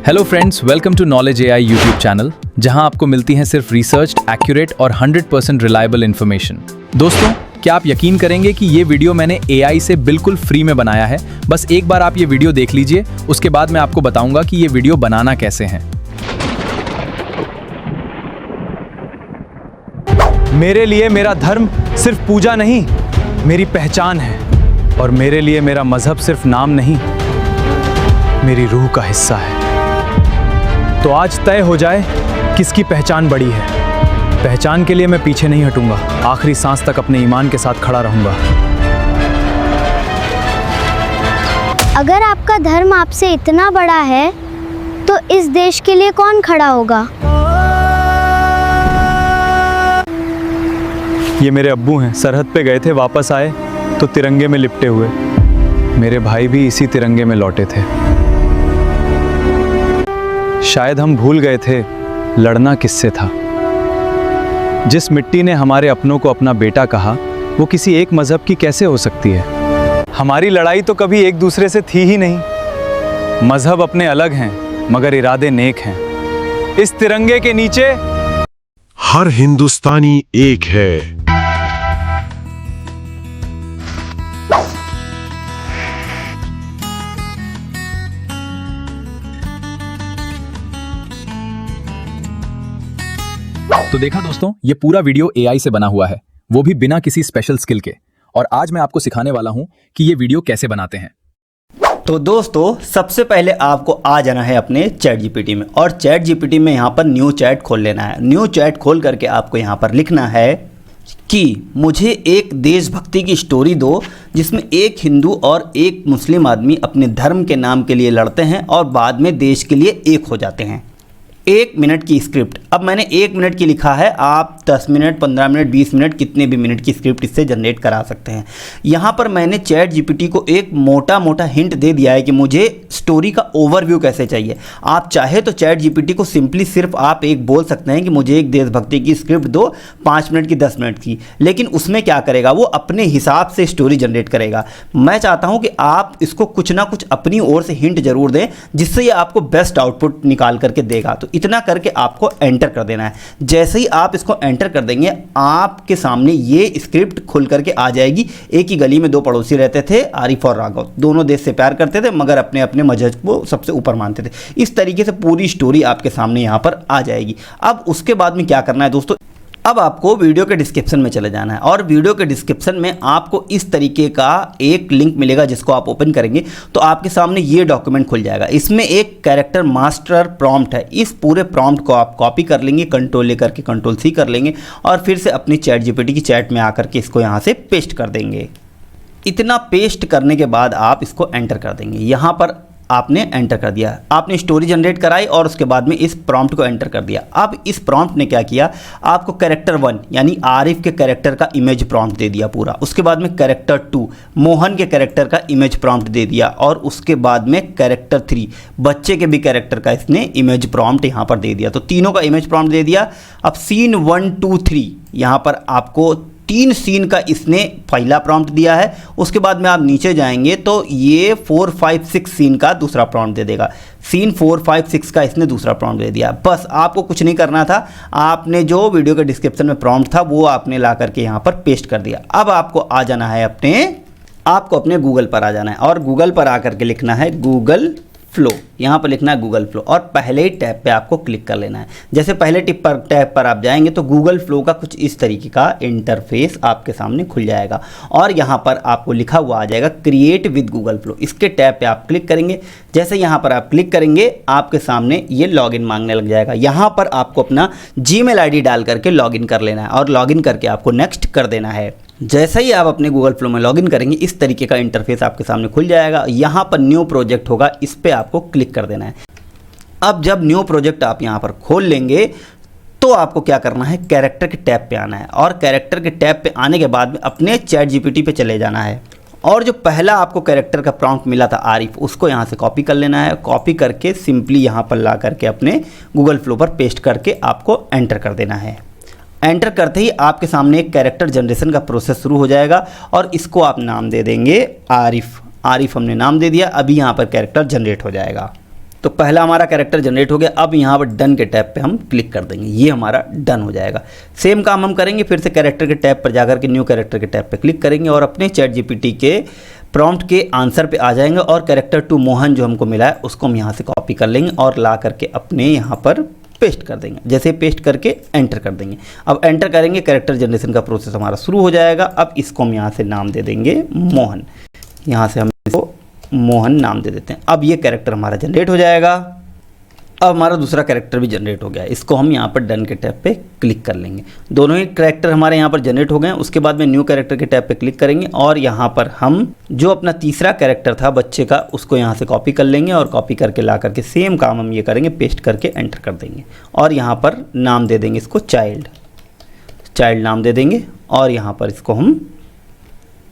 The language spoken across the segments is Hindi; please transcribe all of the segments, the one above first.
Hello friends, welcome to knowledge AI YouTube channel, जहां आपको मिलती हैं सिर्फ रिसर्च, एक्यूरेट और 100% रिलायबल इन्फॉर्मेशन। दोस्तों, क्या आप यकीन करेंगे कि ये वीडियो मैंने एआई से बिल्कुल फ्री में बनाया है। बस एक बार आप ये वीडियो देख लीजिए, उसके बाद मैं आपको बताऊंगा कि ये वीडियो बनाना कैसे है। मेरे लिए मेरा धर्म सिर्फ पूजा नहीं, मेरी पहचान है। और मेरे लिए मेरा मजहब सिर्फ नाम नहीं, मेरी रूह का हिस्सा है। तो आज तय हो जाए किसकी पहचान बड़ी है। पहचान के लिए मैं पीछे नहीं हटूंगा, आखिरी सांस तक अपने ईमान के साथ खड़ा रहूंगा। अगर आपका धर्म आपसे इतना बड़ा है तो इस देश के लिए कौन खड़ा होगा? ये मेरे अब्बू हैं, सरहद पे गए थे, वापस आए तो तिरंगे में लिपटे हुए। मेरे भाई भी इसी तिरंगे में लौटे थे। शायद हम भूल गए थे लड़ना किससे था। जिस मिट्टी ने हमारे अपनों को अपना बेटा कहा, वो किसी एक मजहब की कैसे हो सकती है। हमारी लड़ाई तो कभी एक दूसरे से थी ही नहीं। मजहब अपने अलग हैं, मगर इरादे नेक हैं। इस तिरंगे के नीचे हर हिंदुस्तानी एक है। तो देखा दोस्तों, ये पूरा वीडियो एआई से बना हुआ है, वो भी बिना किसी स्पेशल स्किल के। और आज मैं आपको सिखाने वाला हूं कि ये वीडियो कैसे बनाते हैं। तो दोस्तों, सबसे पहले आपको आ जाना है अपने चैट जीपीटी में, और चैट जीपीटी में यहाँ पर न्यू चैट खोल लेना है। न्यू चैट खोल करके आपको यहाँ पर लिखना है कि मुझे एक देशभक्ति की स्टोरी दो जिसमें एक हिंदू और एक मुस्लिम आदमी अपने धर्म के नाम के लिए लड़ते हैं और बाद में देश के लिए एक हो जाते हैं। 1 मिनट की स्क्रिप्ट। अब मैंने 1 मिनट की लिखा है, आप 10 मिनट, 15 मिनट, 20 मिनट, कितने भी मिनट की स्क्रिप्ट इससे जनरेट करा सकते हैं। यहाँ पर मैंने चैट जीपीटी को एक मोटा मोटा हिंट दे दिया है कि मुझे स्टोरी का ओवरव्यू कैसे चाहिए। आप चाहे तो चैट जीपीटी को सिंपली सिर्फ आप एक बोल सकते हैं कि मुझे एक देशभक्ति की स्क्रिप्ट दो, 5 मिनट की, 10 मिनट की। लेकिन उसमें क्या करेगा, वो अपने हिसाब से स्टोरी जनरेट करेगा। मैं चाहता हूँ कि आप इसको कुछ ना कुछ अपनी ओर से हिंट जरूर दें, जिससे ये आपको बेस्ट आउटपुट निकाल करके देगा। तो इतना करके आपको एंटर कर देना है। जैसे ही आप इसको एंटर कर देंगे, आपके सामने ये स्क्रिप्ट खुल करके आ जाएगी। एक ही गली में 2 पड़ोसी रहते थे, आरिफ और राघव। दोनों देश से प्यार करते थे, मगर अपने अपने मजहब को सबसे ऊपर मानते थे। इस तरीके से पूरी स्टोरी आपके सामने यहां पर आ जाएगी। अब उसके बाद में क्या करना है दोस्तों, अब आपको वीडियो के डिस्क्रिप्शन में चले जाना है, और वीडियो के डिस्क्रिप्शन में आपको इस तरीके का एक लिंक मिलेगा, जिसको आप ओपन करेंगे तो आपके सामने ये डॉक्यूमेंट खुल जाएगा। इसमें एक कैरेक्टर मास्टर प्रॉम्प्ट है। इस पूरे प्रॉम्प्ट को आप कॉपी कर लेंगे, कंट्रोल लेकर के कंट्रोल C कर लेंगे, और फिर से अपनी चैट जीपीटी की चैट में आकर के इसको यहाँ से पेस्ट कर देंगे। इतना पेस्ट करने के बाद आप इसको एंटर कर देंगे। यहाँ पर आपने एंटर कर दिया, आपने स्टोरी जनरेट कराई और उसके बाद में इस प्रॉम्प्ट को एंटर कर दिया। अब इस प्रॉम्प्ट ने क्या किया, आपको कैरेक्टर 1 यानी आरिफ के कैरेक्टर का इमेज प्रॉम्प्ट दे दिया पूरा। उसके बाद में कैरेक्टर 2 मोहन के कैरेक्टर का इमेज प्रॉम्प्ट दे दिया, और उसके बाद में कैरेक्टर 3 बच्चे के भी कैरेक्टर का इसने इमेज प्रॉम्प्ट यहाँ पर दे दिया। तो तीनों का इमेज प्रॉम्प्ट दे दिया। अब सीन 1, 2, 3 यहाँ पर आपको 3 सीन का इसने पहला प्रॉम्प्ट दिया है। उसके बाद में आप नीचे जाएंगे तो ये 4, 5, 6 सीन का दूसरा प्रॉम्प्ट दे देगा। सीन 4, 5, 6 का इसने दूसरा प्रॉम्प्ट दे दिया। बस आपको कुछ नहीं करना था, आपने जो वीडियो के डिस्क्रिप्शन में प्रॉम्प्ट था वो आपने ला करके यहाँ पर पेस्ट कर दिया। अब आपको आ जाना है अपने गूगल पर आ जाना है, और गूगल पर आकर के लिखना है गूगल फ्लो। यहाँ पर लिखना है गूगल फ्लो, और पहले ही टैब पे आपको क्लिक कर लेना है। जैसे पहले टैब पर आप जाएंगे तो गूगल फ्लो का कुछ इस तरीके का इंटरफेस आपके सामने खुल जाएगा, और यहाँ पर आपको लिखा हुआ आ जाएगा क्रिएट विद गूगल फ्लो। इसके टैब पे आप क्लिक करेंगे। जैसे यहाँ पर आप क्लिक करेंगे, आपके सामने ये लॉगिन मांगने लग जाएगा। यहाँ पर आपको अपना जीमेल आईडी डाल करके लॉगिन कर लेना है, और लॉगिन करके आपको नेक्स्ट कर देना है। जैसे ही आप अपने गूगल फ्लो में लॉगिन करेंगे, इस तरीके का इंटरफेस आपके सामने खुल जाएगा। यहाँ पर न्यू प्रोजेक्ट होगा, इस पर आपको क्लिक कर देना है। अब जब न्यू प्रोजेक्ट आप यहाँ पर खोल लेंगे तो आपको क्या करना है, कैरेक्टर के टैब पे आना है, और कैरेक्टर के टैब पे आने के बाद में अपने चैट जीपीटी पे चले जाना है, और जो पहला आपको कैरेक्टर का प्रॉम्प्ट मिला था आरिफ, उसको यहाँ से कॉपी कर लेना है। कॉपी करके सिंपली यहाँ पर ला करके अपने गूगल फ्लो पर पेस्ट करके आपको एंटर कर देना है। एंटर करते ही आपके सामने एक कैरेक्टर जनरेशन का प्रोसेस शुरू हो जाएगा, और इसको आप नाम दे देंगे आरिफ। आरिफ हमने नाम दे दिया। अभी यहाँ पर कैरेक्टर जनरेट हो जाएगा। तो पहला हमारा कैरेक्टर जनरेट हो गया। अब यहाँ पर डन के टैब पे हम क्लिक कर देंगे, ये हमारा डन हो जाएगा। सेम काम हम करेंगे, फिर से कैरेक्टर के टैब पर जाकर के न्यू कैरेक्टर के टैब पे क्लिक करेंगे और अपने चैट जीपीटी के प्रॉम्प्ट के आंसर पे आ जाएंगे और कैरेक्टर टू मोहन जो हमको मिला है उसको हम यहाँ से कॉपी कर लेंगे और ला करके अपने यहाँ पर पेस्ट कर देंगे। जैसे पेस्ट करके एंटर कर देंगे। अब एंटर करेंगे, कैरेक्टर जनरेशन का प्रोसेस हमारा शुरू हो जाएगा। अब इसको हम यहाँ से नाम दे देंगे मोहन, यहाँ से हम इसको मोहन नाम दे देते हैं। अब ये कैरेक्टर हमारा जनरेट हो जाएगा। अब हमारा दूसरा कैरेक्टर भी जनरेट हो गया, इसको हम यहाँ पर डन के टैब पे क्लिक कर लेंगे। दोनों ही कैरेक्टर हमारे यहाँ पर जनरेट हो गए। उसके बाद में न्यू कैरेक्टर के टैब पे क्लिक करेंगे और यहाँ पर हम जो अपना तीसरा कैरेक्टर था बच्चे का उसको यहाँ से कॉपी कर लेंगे और कॉपी करके ला करके सेम काम हम ये करेंगे, पेस्ट करके एंटर कर देंगे और यहाँ पर नाम दे देंगे इसको चाइल्ड नाम दे देंगे और यहाँ पर इसको हम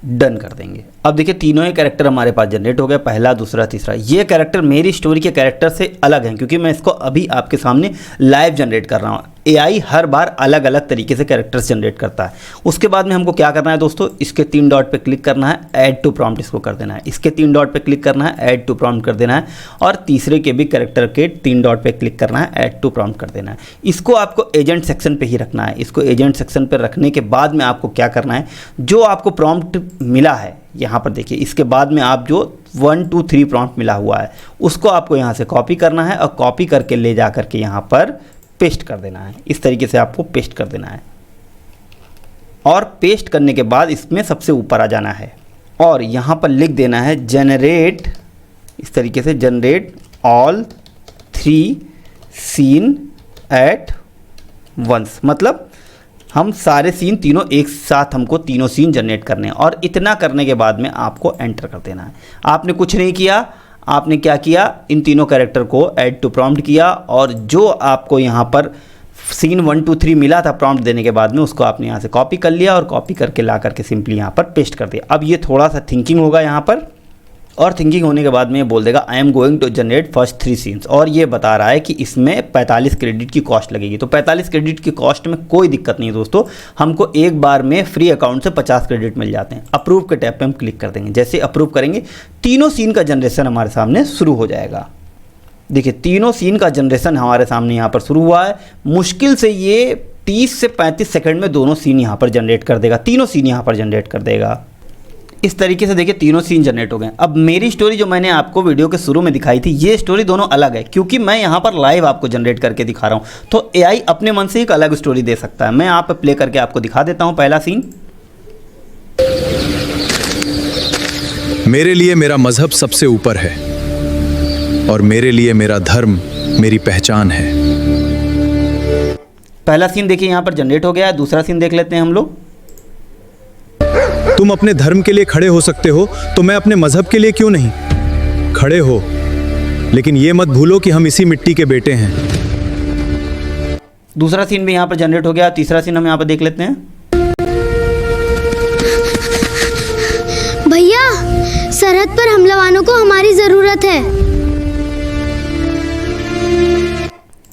डन कर देंगे। अब देखिए तीनों ही कैरेक्टर हमारे पास जनरेट हो गए, पहला दूसरा तीसरा। ये कैरेक्टर मेरी स्टोरी के कैरेक्टर से अलग हैं क्योंकि मैं इसको अभी आपके सामने लाइव जनरेट कर रहा हूँ। एआई हर बार अलग अलग तरीके से कैरेक्टर्स जनरेट करता है। उसके बाद में हमको क्या करना है दोस्तों, इसके 3 डॉट पे क्लिक करना है, ऐड टू प्रॉम्प्ट इसको कर देना है। इसके 3 डॉट पे क्लिक करना है, ऐड टू प्रॉम्प्ट कर देना है और तीसरे के भी कैरेक्टर के 3 डॉट पे क्लिक करना है, ऐड टू प्रॉम्प्ट कर देना है। इसको आपको एजेंट सेक्शन पे ही रखना है। इसको एजेंट सेक्शन पे रखने के बाद में आपको क्या करना है, जो आपको प्रॉम्प्ट मिला है यहाँ पर देखिए, इसके बाद में आप जो 1 2 3 प्रॉम्प्ट मिला हुआ है उसको आपको यहाँ से कॉपी करना है और कॉपी करके ले जा करके यहाँ पर पेस्ट कर देना है। इस तरीके से आपको पेस्ट कर देना है और पेस्ट करने के बाद इसमें सबसे ऊपर आ जाना है और यहाँ पर लिख देना है जनरेट, इस तरीके से generate all 3 scene at once, मतलब हम सारे सीन तीनों एक साथ हमको तीनों सीन जनरेट करने हैं। और इतना करने के बाद में आपको एंटर कर देना है। आपने कुछ नहीं किया, आपने क्या किया, इन तीनों कैरेक्टर को ऐड टू प्रॉम्प्ट किया और जो आपको यहाँ पर सीन 1 2 3 मिला था प्रॉम्प्ट देने के बाद में उसको आपने यहाँ से कॉपी कर लिया और कॉपी करके ला करके सिंपली यहाँ पर पेस्ट कर दिया। अब ये थोड़ा सा थिंकिंग होगा यहाँ पर और थिंकिंग होने के बाद में ये बोल देगा I am going to generate first 3 scenes और ये बता रहा है कि इसमें 45 क्रेडिट की कॉस्ट लगेगी। तो 45 क्रेडिट की कॉस्ट में कोई दिक्कत नहीं है दोस्तों, हमको एक बार में फ्री अकाउंट से 50 क्रेडिट मिल जाते हैं। अप्रूव के टैब पे हम क्लिक कर देंगे। जैसे अप्रूव करेंगे तीनों सीन का जनरेशन हमारे सामने शुरू हो जाएगा। देखिए तीनों सीन का जनरेशन हमारे सामने यहाँ पर शुरू हुआ है। मुश्किल से ये 30 से 35 सेकंड में दोनों सीन यहाँ पर जनरेट कर देगा, तीनों सीन यहाँ पर जनरेट कर देगा। इस तरीके से देखिए तीनों सीन जनरेट हो गए। अब मेरी स्टोरी जो मैंने आपको वीडियो के शुरू में दिखाई थी, ये स्टोरी दोनों अलग है क्योंकि मैं यहाँ पर लाइव आपको जनरेट करके दिखा रहा हूँ। तो एआई अपने मन से एक अलग स्टोरी दे सकता है। मैं यहाँ पर प्ले करके आपको दिखा देता हूँ पहला सीन। मेरे लिए मेरा मजहब सबसे ऊपर है और मेरे लिए मेरा धर्म मेरी पहचान है। पहला सीन देखिए यहाँ पर जनरेट हो गया। दूसरा सीन देख लेते हैं हम लोग। तुम अपने धर्म के लिए खड़े हो सकते हो तो मैं अपने मजहब के लिए क्यों नहीं? खड़े हो, लेकिन ये मत भूलो कि हम इसी मिट्टी के बेटे हैं। दूसरा सीन भी यहाँ पर जनरेट हो गया। तीसरा सीन हम यहाँ पर देख लेते हैं। भैया, सरहद पर हमलावारों को हमारी जरूरत है।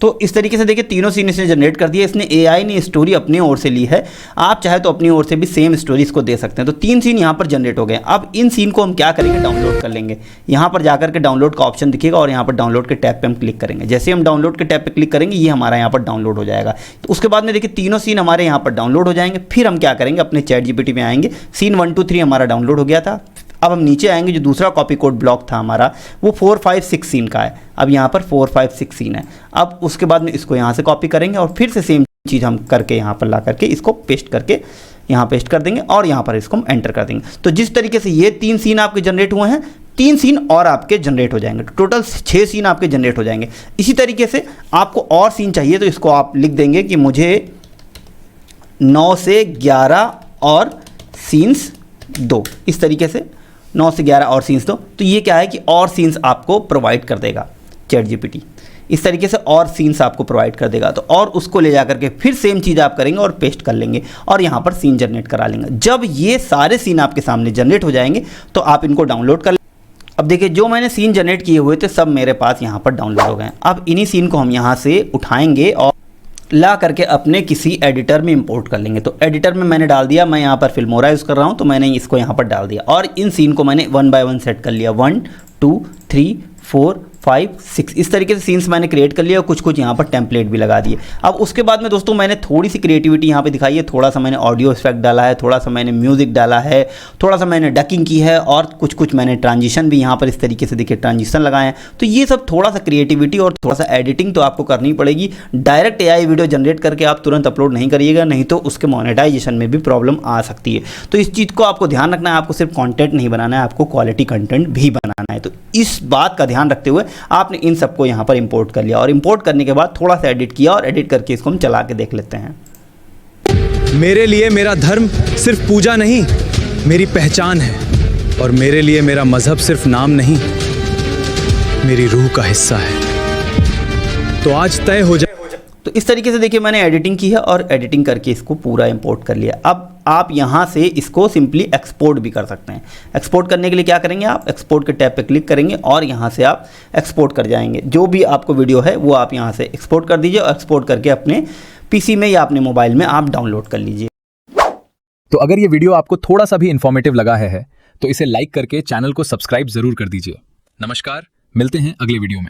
तो इस तरीके से देखिए तीनों सीन इसने जनरेट कर दिया। इसने एआई ने स्टोरी अपनी ओर से ली है। आप चाहे तो अपनी ओर से भी सेम स्टोरी इसको दे सकते हैं। तो 3 सीन यहाँ पर जनरेट हो गए। अब इन सीन को हम क्या करेंगे, डाउनलोड कर लेंगे। यहाँ पर जाकर के डाउनलोड का ऑप्शन दिखेगा और यहाँ पर डाउनलोड के टैब पे हम क्लिक करेंगे। जैसे हम डाउनलोड के टैब पे क्लिक करेंगे ये हमारा यहाँ पर डाउनलोड हो जाएगा। तो उसके बाद में देखिए तीनों सीन हमारे यहाँ पर डाउनलोड हो जाएंगे। फिर हम क्या करेंगे, अपने चैट जीपीटी में आएंगे। सीन 1 2 3 हमारा डाउनलोड हो गया था। अब हम नीचे आएंगे, जो दूसरा कॉपी कोड ब्लॉक था हमारा वो 4 5 6 सीन का है। अब यहाँ पर 4 5 6 सीन है। अब उसके बाद में इसको यहाँ से कॉपी करेंगे और फिर से सेम चीज़ हम करके यहाँ पर ला करके इसको पेस्ट करके यहाँ पेस्ट कर देंगे और यहाँ पर इसको हम एंटर कर देंगे। तो जिस तरीके से ये 3 सीन आपके जनरेट हुए हैं, 3 सीन और आपके जनरेट हो जाएंगे। टोटल 6 सीन आपके जनरेट हो जाएंगे। इसी तरीके से आपको और सीन चाहिए तो इसको आप लिख देंगे कि मुझे 9 से 11 और सीन्स 2। इस तरीके से 9 से 11 और सीन्स 2। तो ये क्या है कि और सीन्स आपको प्रोवाइड कर देगा चैट जीपीटी। इस तरीके से और सीन्स आपको प्रोवाइड कर देगा। तो और उसको ले जा करके फिर सेम चीज़ आप करेंगे और पेस्ट कर लेंगे और यहाँ पर सीन जनरेट करा लेंगे। जब ये सारे सीन आपके सामने जनरेट हो जाएंगे तो आप इनको डाउनलोड कर लें। अब देखिए जो मैंने सीन जनरेट किए हुए थे सब मेरे पास यहाँ पर डाउनलोड हो गए। अब इन्हीं सीन को हम यहाँ से उठाएंगे और ला करके अपने किसी एडिटर में इंपोर्ट कर लेंगे। तो एडिटर में मैंने डाल दिया। मैं यहाँ पर फिल्मोरा यूज़ कर रहा हूँ तो मैंने इसको यहाँ पर डाल दिया और इन सीन को मैंने 1 बाय 1 सेट कर लिया। 1 2 3 4 5, 6 इस तरीके से सीन्स मैंने क्रिएट कर लिया और कुछ कुछ यहाँ पर टेम्पलेट भी लगा दिए। अब उसके बाद में दोस्तों मैंने थोड़ी सी क्रिएटिविटी यहाँ पे दिखाई है, थोड़ा सा मैंने ऑडियो इफेक्ट डाला है, थोड़ा सा मैंने म्यूजिक डाला है, थोड़ा सा मैंने डकिंग की है और कुछ कुछ मैंने ट्रांजिशन भी यहाँ पर इस तरीके से देखिए ट्रांजिशन लगाए हैं। तो ये सब थोड़ा सा क्रिएटिविटी और थोड़ा सा एडिटिंग तो आपको करनी पड़ेगी। डायरेक्ट AI वीडियो जनरेट करके आप तुरंत अपलोड नहीं करिएगा, नहीं तो उसके मोनेटाइजेशन में भी प्रॉब्लम आ सकती है। तो इस चीज़ को आपको ध्यान रखना है, आपको सिर्फ कंटेंट नहीं बनाना है, आपको क्वालिटी कंटेंट भी बनाना है। तो इस बात का ध्यान रखते हुए आपने इन सबको यहाँ पर इंपोर्ट कर लिया और इंपोर्ट करने के बाद थोड़ा सा एडिट किया और एडिट करके इसको हम चला के देख लेते हैं। मेरे लिए मेरा धर्म सिर्फ पूजा नहीं, मेरी पहचान है। और मेरे लिए मेरा मजहब सिर्फ नाम नहीं, मेरी रूह का हिस्सा है। तो आज तय हो जाए। तो इस तरीके से देखिए मैंने एडिटिंग की है और एडिटिंग करके इसको पूरा इंपोर्ट कर लिया। अब आप यहाँ से इसको सिंपली एक्सपोर्ट भी कर सकते हैं। एक्सपोर्ट करने के लिए क्या करेंगे, आप एक्सपोर्ट के टैब पे क्लिक करेंगे और यहाँ से आप एक्सपोर्ट कर जाएंगे। जो भी आपको वीडियो है वो आप यहाँ से एक्सपोर्ट कर दीजिए और एक्सपोर्ट करके अपने PC में या अपने मोबाइल में आप डाउनलोड कर लीजिए। तो अगर ये वीडियो आपको थोड़ा सा भी इंफॉर्मेटिव लगा है तो इसे लाइक करके चैनल को सब्सक्राइब जरूर कर दीजिए। नमस्कार, मिलते हैं अगले वीडियो में।